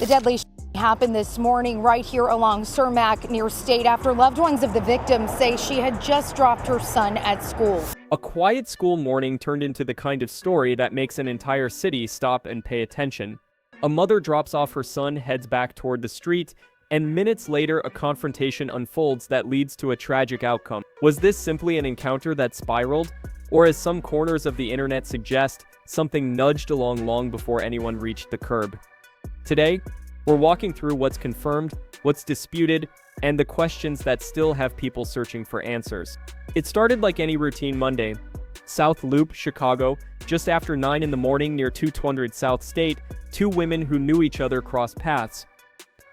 The deadly happened this morning right here along Romeca near State after loved ones of the victim say she had just dropped her son at school. A quiet school morning turned into the kind of story that makes an entire city stop and pay attention. A mother drops off her son, heads back toward the street, and minutes later a confrontation unfolds that leads to a tragic outcome. Was this simply an encounter that spiraled? Or, as some corners of the internet suggest, something nudged along long before anyone reached the curb? Today, we're walking through what's confirmed, what's disputed, and the questions that still have people searching for answers. It started like any routine Monday. South Loop, Chicago, just after 9 in the morning near 200 South State, two women who knew each other crossed paths.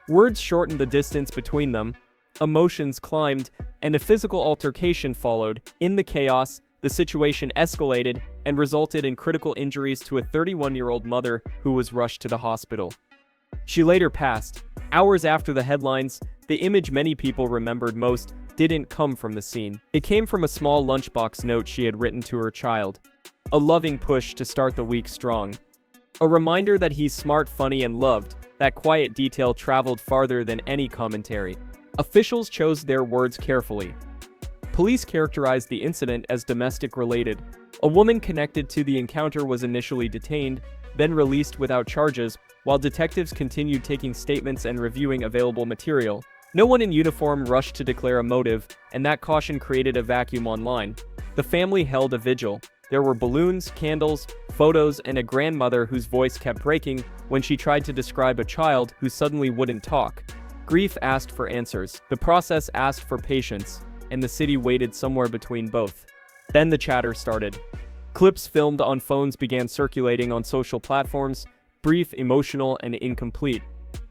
Words shortened the distance between them, emotions climbed, and a physical altercation followed. In the chaos, the situation escalated and resulted in critical injuries to a 31-year-old mother who was rushed to the hospital. She later passed. Hours after the headlines, the image many people remembered most didn't come from the scene. It came from a small lunchbox note she had written to her child. A loving push to start the week strong. A reminder that he's smart, funny, and loved. That quiet detail traveled farther than any commentary. Officials chose their words carefully. Police characterized the incident as domestic-related. A woman connected to the encounter was initially detained, then released without charges, while detectives continued taking statements and reviewing available material. No one in uniform rushed to declare a motive, and that caution created a vacuum online. The family held a vigil. There were balloons, candles, photos, and a grandmother whose voice kept breaking when she tried to describe a child who suddenly wouldn't talk. Grief asked for answers. The process asked for patience, and the city waited somewhere between both. Then the chatter started. Clips filmed on phones began circulating on social platforms, brief, emotional, and incomplete.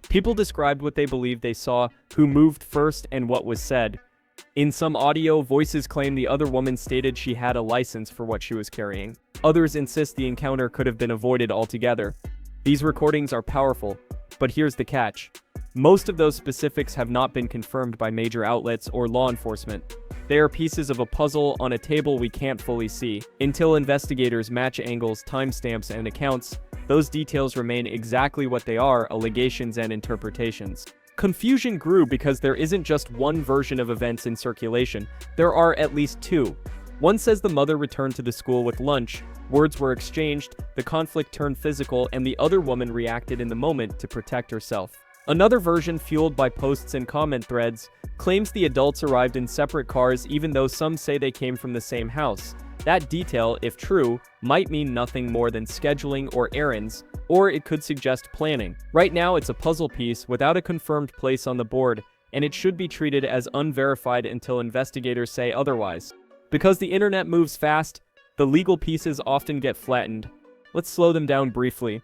People described what they believed they saw, who moved first, and what was said. In some audio, voices claim the other woman stated she had a license for what she was carrying. Others insist the encounter could have been avoided altogether. These recordings are powerful, but here's the catch. Most of those specifics have not been confirmed by major outlets or law enforcement. They are pieces of a puzzle on a table we can't fully see. Until investigators match angles, timestamps, and accounts, those details remain exactly what they are: allegations and interpretations. Confusion grew because there isn't just one version of events in circulation. There are at least two. One says the mother returned to the school with lunch, words were exchanged, the conflict turned physical, and the other woman reacted in the moment to protect herself. Another version, fueled by posts and comment threads, claims the adults arrived in separate cars even though some say they came from the same house. That detail, if true, might mean nothing more than scheduling or errands, or it could suggest planning. Right now, it's a puzzle piece without a confirmed place on the board, and it should be treated as unverified until investigators say otherwise. Because the internet moves fast, the legal pieces often get flattened. Let's slow them down briefly.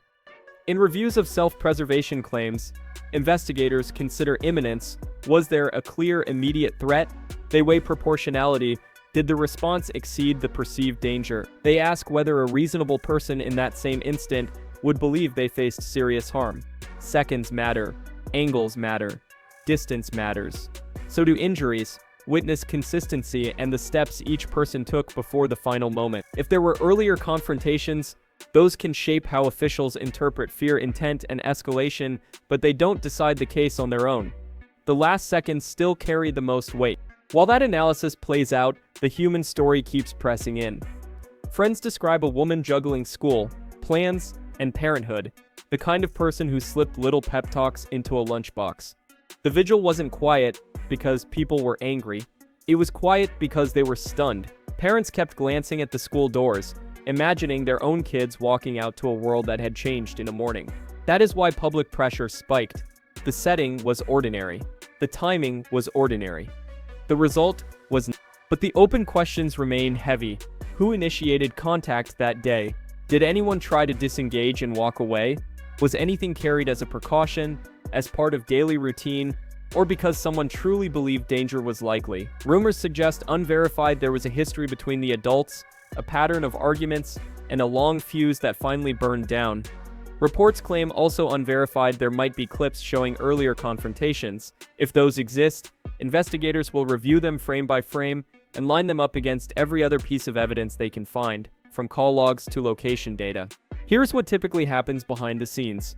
In reviews of self-preservation claims, investigators consider imminence. Was there a clear, immediate threat? They weigh proportionality. Did the response exceed the perceived danger? They ask whether a reasonable person in that same instant would believe they faced serious harm. Seconds matter. Angles matter. Distance matters. So do injuries, witness consistency, and the steps each person took before the final moment. If there were earlier confrontations, those can shape how officials interpret fear, intent, and escalation, but they don't decide the case on their own. The last seconds still carry the most weight. While that analysis plays out, the human story keeps pressing in. Friends describe a woman juggling school, plans, and parenthood, the kind of person who slipped little pep talks into a lunchbox. The vigil wasn't quiet because people were angry. It was quiet because they were stunned. Parents kept glancing at the school doors, imagining their own kids walking out to a world that had changed in a morning. That is why public pressure spiked. The setting was ordinary. The timing was ordinary. The result was but the open questions remain heavy. Who initiated contact that day? Did anyone try to disengage and walk away? Was anything carried as a precaution, as part of daily routine, or because someone truly believed danger was likely? Rumors suggest unverified there was a history between the adults, a pattern of arguments, and a long fuse that finally burned down. Reports claim, also unverified, there might be clips showing earlier confrontations. If those exist, investigators will review them frame by frame and line them up against every other piece of evidence they can find, from call logs to location data. Here's what typically happens behind the scenes.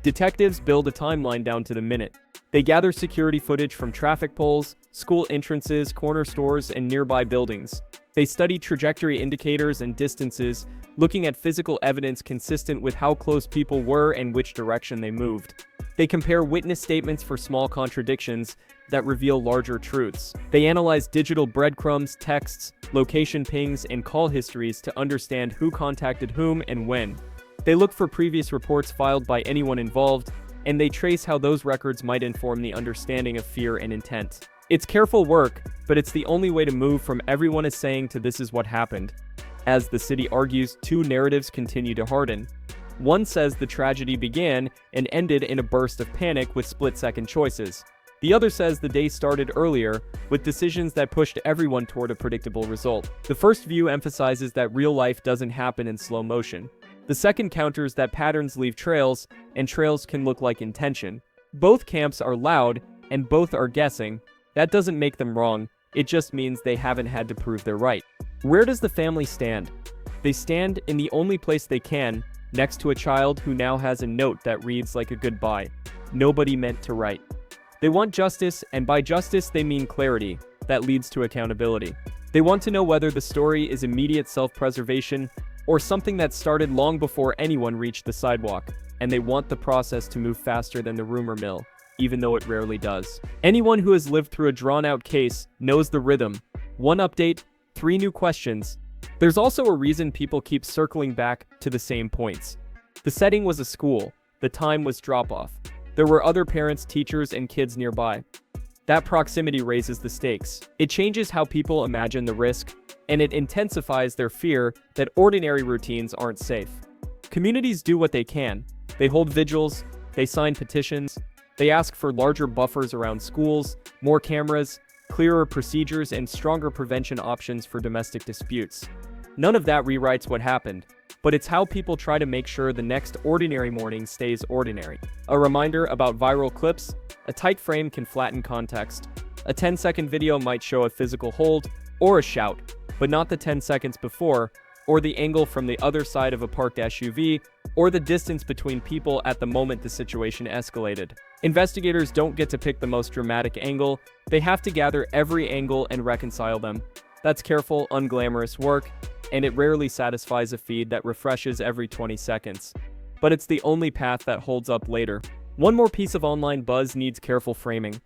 Detectives build a timeline down to the minute. They gather security footage from traffic poles, school entrances, corner stores, and nearby buildings. They study trajectory indicators and distances, looking at physical evidence consistent with how close people were and which direction they moved. They compare witness statements for small contradictions that reveal larger truths. They analyze digital breadcrumbs, texts, location pings, and call histories to understand who contacted whom and when. They look for previous reports filed by anyone involved, and they trace how those records might inform the understanding of fear and intent. It's careful work, but it's the only way to move from everyone is saying to this is what happened. As the city argues, two narratives continue to harden. One says the tragedy began and ended in a burst of panic with split-second choices. The other says the day started earlier, with decisions that pushed everyone toward a predictable result. The first view emphasizes that real life doesn't happen in slow motion. The second counters that patterns leave trails, and trails can look like intention. Both camps are loud, and both are guessing. That doesn't make them wrong, it just means they haven't had to prove they're right. Where does the family stand? They stand in the only place they can, next to a child who now has a note that reads like a goodbye. Nobody meant to write. They want justice, and by justice they mean clarity, that leads to accountability. They want to know whether the story is immediate self-preservation or something that started long before anyone reached the sidewalk, and they want the process to move faster than the rumor mill, even though it rarely does. Anyone who has lived through a drawn-out case knows the rhythm. One update, 3 new questions. There's also a reason people keep circling back to the same points. The setting was a school. The time was drop-off. There were other parents, teachers, and kids nearby. That proximity raises the stakes. It changes how people imagine the risk, and it intensifies their fear that ordinary routines aren't safe. Communities do what they can. They hold vigils, they sign petitions, they ask for larger buffers around schools, more cameras, clearer procedures, and stronger prevention options for domestic disputes. None of that rewrites what happened, but it's how people try to make sure the next ordinary morning stays ordinary. A reminder about viral clips: a tight frame can flatten context. A 10-second video might show a physical hold or a shout, but not the 10 seconds before, or the angle from the other side of a parked SUV, or the distance between people at the moment the situation escalated. Investigators don't get to pick the most dramatic angle, they have to gather every angle and reconcile them. That's careful, unglamorous work, and it rarely satisfies a feed that refreshes every 20 seconds. But it's the only path that holds up later. One more piece of online buzz needs careful framing.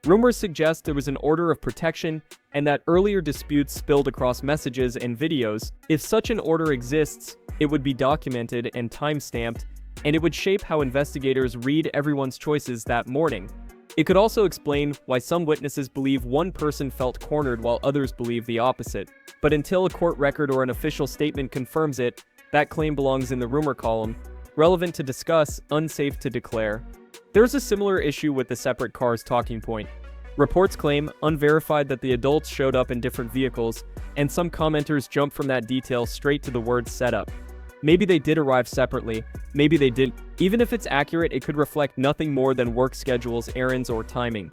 Rumors suggest there was an order of protection and that earlier disputes spilled across messages and videos. If such an order exists, it would be documented and time-stamped, and it would shape how investigators read everyone's choices that morning. It could also explain why some witnesses believe one person felt cornered while others believe the opposite. But until a court record or an official statement confirms it, that claim belongs in the rumor column, relevant to discuss, unsafe to declare. There's a similar issue with the separate cars talking point. Reports claim, unverified, that the adults showed up in different vehicles, and some commenters jump from that detail straight to the word setup. Maybe they did arrive separately, maybe they didn't. Even if it's accurate, it could reflect nothing more than work schedules, errands, or timing.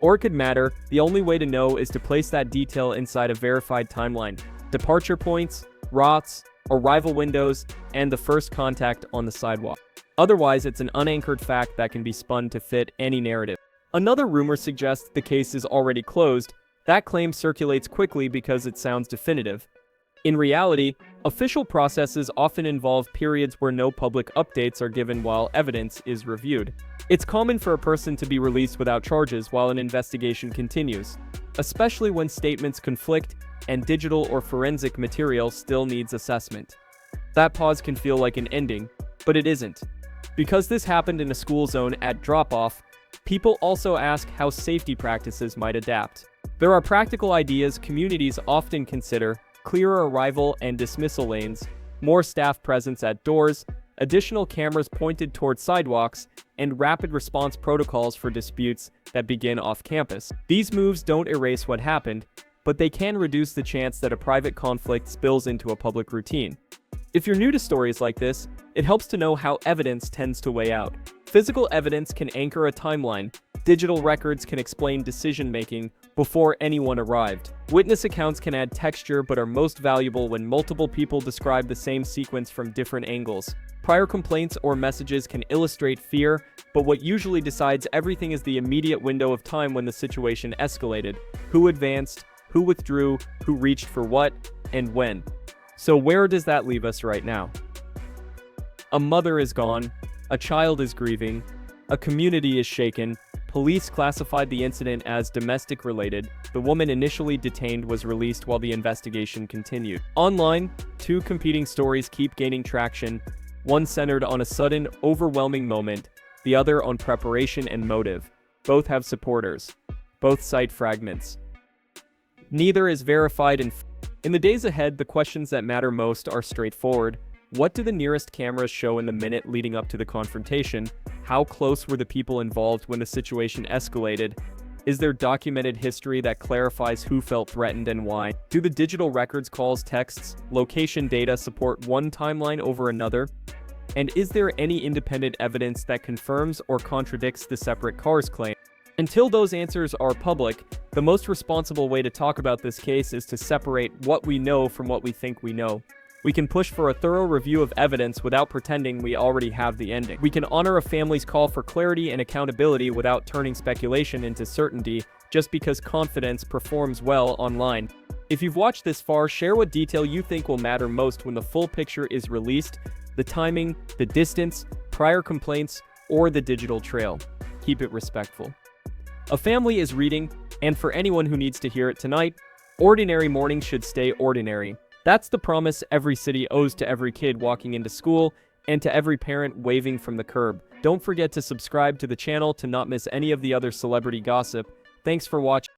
Or it could matter. The only way to know is to place that detail inside a verified timeline. Departure points, routes, arrival windows, and the first contact on the sidewalk. Otherwise, it's an unanchored fact that can be spun to fit any narrative. Another rumor suggests the case is already closed. That claim circulates quickly because it sounds definitive. In reality, official processes often involve periods where no public updates are given while evidence is reviewed. It's common for a person to be released without charges while an investigation continues, especially when statements conflict and digital or forensic material still needs assessment. That pause can feel like an ending, but it isn't. Because this happened in a school zone at drop-off, people also ask how safety practices might adapt. There are practical ideas communities often consider: clearer arrival and dismissal lanes, more staff presence at doors, additional cameras pointed toward sidewalks, and rapid response protocols for disputes that begin off campus. These moves don't erase what happened, but they can reduce the chance that a private conflict spills into a public routine. If you're new to stories like this, it helps to know how evidence tends to weigh out. Physical evidence can anchor a timeline. Digital records can explain decision-making before anyone arrived. Witness accounts can add texture but are most valuable when multiple people describe the same sequence from different angles. Prior complaints or messages can illustrate fear, but what usually decides everything is the immediate window of time when the situation escalated. Who advanced, who withdrew, who reached for what, and when. So where does that leave us right now? A mother is gone, a child is grieving, a community is shaken. Police classified the incident as domestic related. The woman initially detained was released while the investigation continued. Online, two competing stories keep gaining traction, one centered on a sudden, overwhelming moment, the other on preparation and motive. Both have supporters. Both cite fragments. Neither is verified and in the days ahead, the questions that matter most are straightforward. What do the nearest cameras show in the minute leading up to the confrontation? How close were the people involved when the situation escalated? Is there documented history that clarifies who felt threatened and why? Do the digital records, calls, texts, location data support one timeline over another? And is there any independent evidence that confirms or contradicts the separate cars claim? Until those answers are public, the most responsible way to talk about this case is to separate what we know from what we think we know. We can push for a thorough review of evidence without pretending we already have the ending. We can honor a family's call for clarity and accountability without turning speculation into certainty just because confidence performs well online. If you've watched this far, share what detail you think will matter most when the full picture is released: the timing, the distance, prior complaints, or the digital trail. Keep it respectful. A family is reading, and for anyone who needs to hear it tonight, ordinary mornings should stay ordinary. That's the promise every city owes to every kid walking into school and to every parent waving from the curb. Don't forget to subscribe to the channel to not miss any of the other celebrity gossip. Thanks for watching.